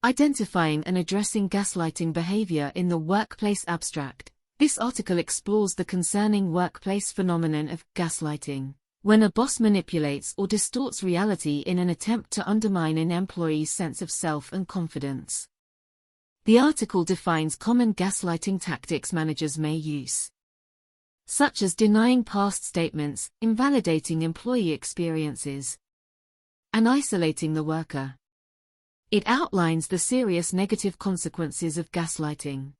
Identifying and addressing gaslighting behavior in the workplace abstract. This article explores the concerning workplace phenomenon of gaslighting, when a boss manipulates or distorts reality in an attempt to undermine an employee's sense of self and confidence. The article defines common gaslighting tactics managers may use, such as denying past statements, invalidating employee experiences, and isolating the worker. It outlines the serious negative consequences of gaslighting,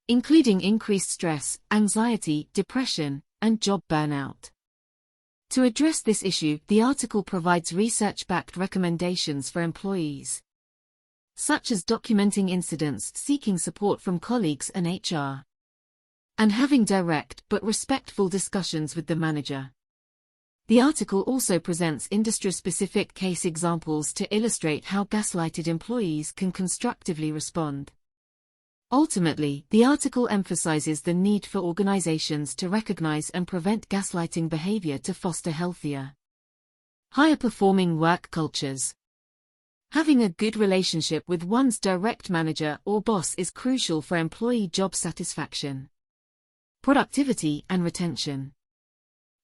including increased stress, anxiety, depression, and job burnout. To address this issue, the article provides research-backed recommendations for employees, such as documenting incidents, seeking support from colleagues and HR, and having direct but respectful discussions with the manager. The article also presents industry-specific case examples to illustrate how gaslighted employees can constructively respond. Ultimately, the article emphasizes the need for organizations to recognize and prevent gaslighting behavior to foster healthier, higher-performing work cultures. Having a good relationship with one's direct manager or boss is crucial for employee job satisfaction, productivity, and retention.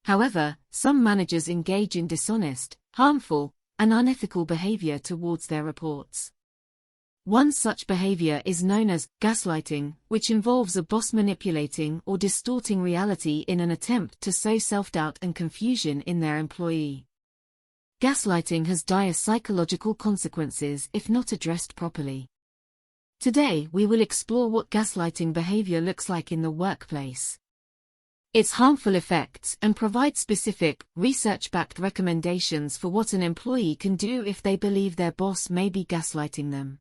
However, some managers engage in dishonest, harmful, and unethical behavior towards their reports. One such behavior is known as gaslighting, which involves a boss manipulating or distorting reality in an attempt to sow self-doubt and confusion in their employee. Gaslighting has dire psychological consequences if not addressed properly. Today, we will explore what gaslighting behavior looks like in the workplace, its harmful effects, and provide specific, research-backed recommendations for what an employee can do if they believe their boss may be gaslighting them.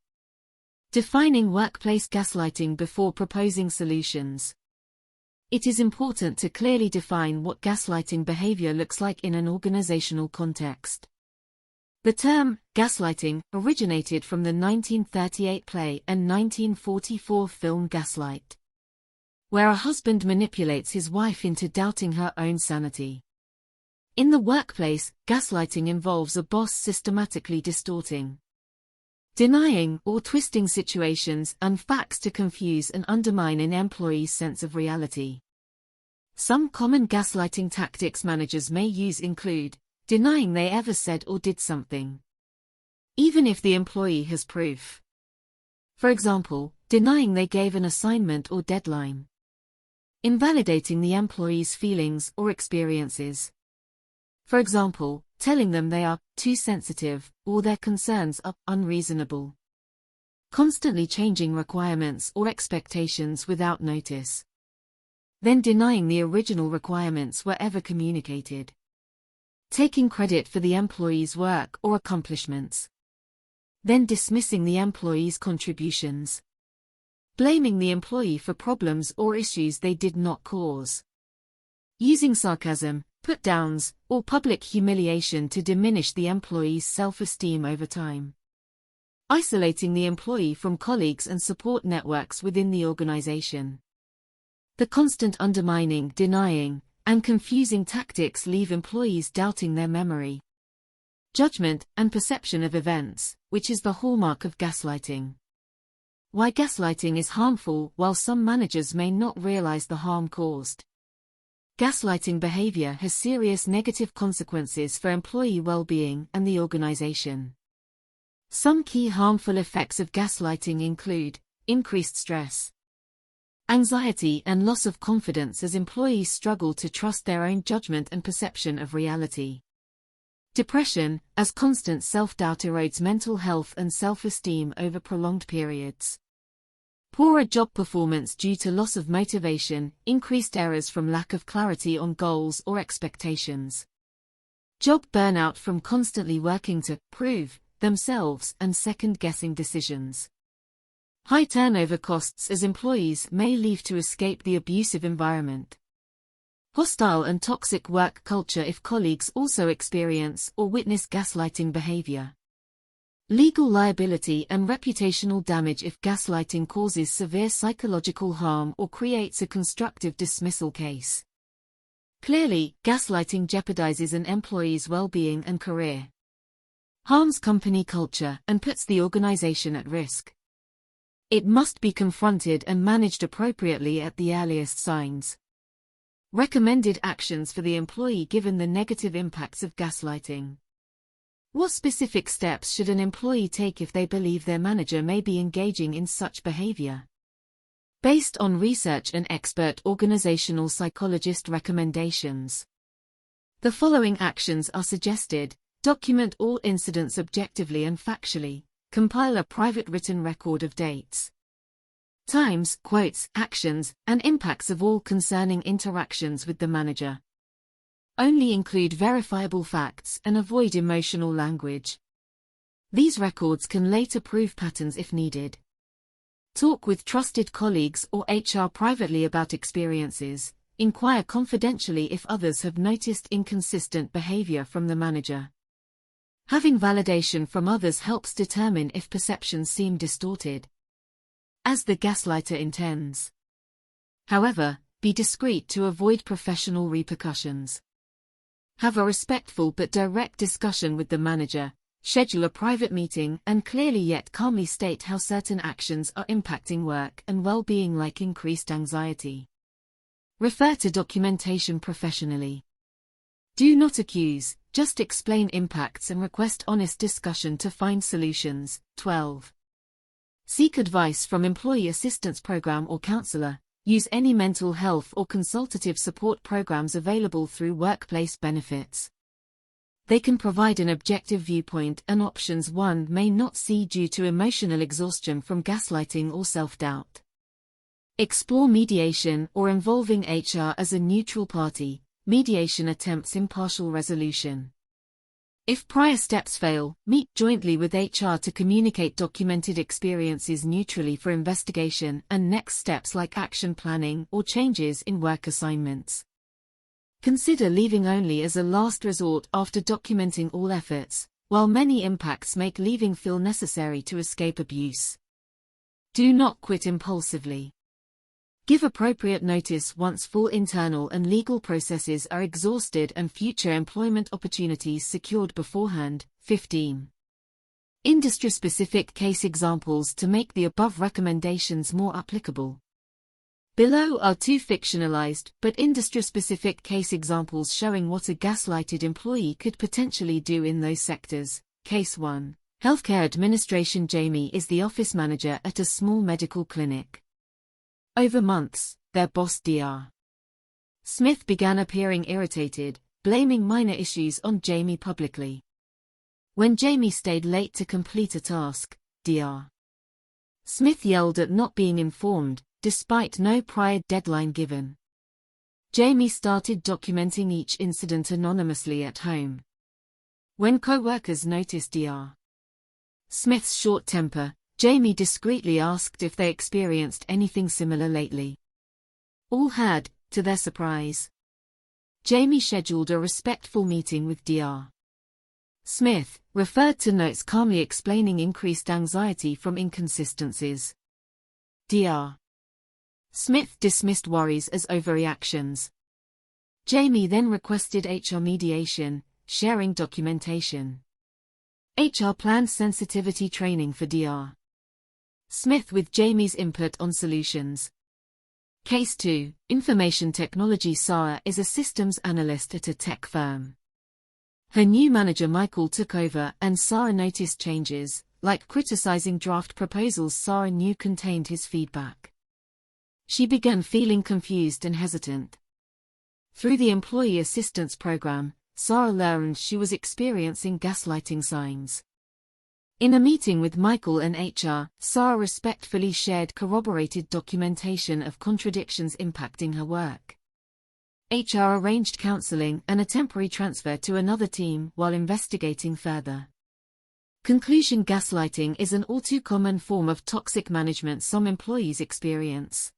Defining workplace gaslighting before proposing solutions. It is important to clearly define what gaslighting behavior looks like in an organizational context. The term gaslighting originated from the 1938 play and 1944 film Gaslight, where a husband manipulates his wife into doubting her own sanity. In the workplace, gaslighting involves a boss systematically distorting, denying, or twisting situations and facts to confuse and undermine an employee's sense of reality. Some common gaslighting tactics managers may use include denying they ever said or did something, even if the employee has proof. For example, denying they gave an assignment or deadline. Invalidating the employee's feelings or experiences. For example, telling them they are too sensitive or their concerns are unreasonable. Constantly changing requirements or expectations without notice. Then denying the original requirements were ever communicated. Taking credit for the employee's work or accomplishments. Then dismissing the employee's contributions. Blaming the employee for problems or issues they did not cause. Using sarcasm, put-downs, or public humiliation to diminish the employee's self-esteem over time. Isolating the employee from colleagues and support networks within the organization. The constant undermining, denying, and confusing tactics leave employees doubting their memory, judgment, and perception of events, which is the hallmark of gaslighting. Why gaslighting is harmful. While some managers may not realize the harm caused, gaslighting behavior has serious negative consequences for employee well-being and the organization. Some key harmful effects of gaslighting include increased stress, anxiety, and loss of confidence as employees struggle to trust their own judgment and perception of reality. Depression, as constant self-doubt erodes mental health and self-esteem over prolonged periods. Poorer job performance due to loss of motivation, increased errors from lack of clarity on goals or expectations. Job burnout from constantly working to prove themselves and second-guessing decisions. High turnover costs as employees may leave to escape the abusive environment. Hostile and toxic work culture if colleagues also experience or witness gaslighting behavior. Legal liability and reputational damage if gaslighting causes severe psychological harm or creates a constructive dismissal case. Clearly, gaslighting jeopardizes an employee's well-being and career. harms company culture and puts the organization at risk. It must be confronted and managed appropriately at the earliest signs. Recommended actions for the employee given the negative impacts of gaslighting. What specific steps should an employee take if they believe their manager may be engaging in such behavior? Based on research and expert organizational psychologist recommendations, the following actions are suggested: document all incidents objectively and factually, compile a private written record of dates, times, quotes, actions, and impacts of all concerning interactions with the manager. Only include verifiable facts and avoid emotional language. These records can later prove patterns if needed. Talk with trusted colleagues or HR privately about experiences. Inquire confidentially if others have noticed inconsistent behavior from the manager. Having validation from others helps determine if perceptions seem distorted, as the gaslighter intends. However, be discreet to avoid professional repercussions. Have a respectful but direct discussion with the manager, schedule a private meeting, and clearly yet calmly state how certain actions are impacting work and well-being, like increased anxiety. Refer to documentation professionally. Do not accuse, just explain impacts and request honest discussion to find solutions. 12. Seek advice from employee assistance program or counselor. Use any mental health or consultative support programs available through workplace benefits. They can provide an objective viewpoint and options one may not see due to emotional exhaustion from gaslighting or self-doubt. Explore mediation or involving HR as a neutral party. Mediation attempts impartial resolution. If prior steps fail, meet jointly with HR to communicate documented experiences neutrally for investigation and next steps like action planning or changes in work assignments. Consider leaving only as a last resort after documenting all efforts, while many impacts make leaving feel necessary to escape abuse. Do not quit impulsively. Give appropriate notice once full internal and legal processes are exhausted and future employment opportunities secured beforehand. 15. Industry-specific case examples to make the above recommendations more applicable. Below are two fictionalized but industry-specific case examples showing what a gaslighted employee could potentially do in those sectors. Case 1. Healthcare Administration. Jamie is the office manager at a small medical clinic. Over months, their boss Dr. Smith began appearing irritated, blaming minor issues on Jamie publicly. When Jamie stayed late to complete a task, Dr. Smith yelled at not being informed, despite no prior deadline given. Jamie started documenting each incident anonymously at home. When co-workers noticed Dr. Smith's short temper, Jamie discreetly asked if they experienced anything similar lately. All had, to their surprise. Jamie scheduled a respectful meeting with Dr. Smith, referred to notes calmly explaining increased anxiety from inconsistencies. Dr. Smith dismissed worries as overreactions. Jamie then requested HR mediation, sharing documentation. HR planned sensitivity training for Dr. Smith with Jamie's input on solutions. Case 2. Information Technology. Sarah is a systems analyst at a tech firm. Her new manager Michael took over and Sarah noticed changes, like criticizing draft proposals Sarah knew contained his feedback. She began feeling confused and hesitant. Through the employee assistance program, Sarah learned she was experiencing gaslighting signs. In a meeting with Michael and HR, Sarah respectfully shared corroborated documentation of contradictions impacting her work. HR arranged counseling and a temporary transfer to another team while investigating further. Conclusion: gaslighting is an all too common form of toxic management some employees experience.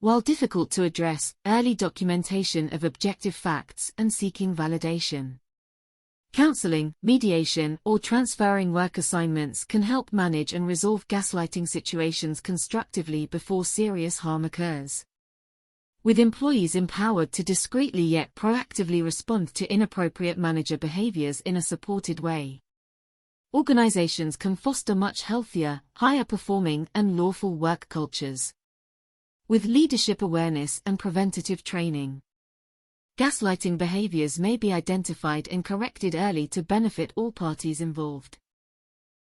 While difficult to address, early documentation of objective facts and seeking validation, counseling, mediation, or transferring work assignments can help manage and resolve gaslighting situations constructively before serious harm occurs. With employees empowered to discreetly yet proactively respond to inappropriate manager behaviors in a supported way. Organizations can foster much healthier, higher-performing and lawful work cultures with leadership awareness and preventative training. Gaslighting behaviors may be identified and corrected early to benefit all parties involved.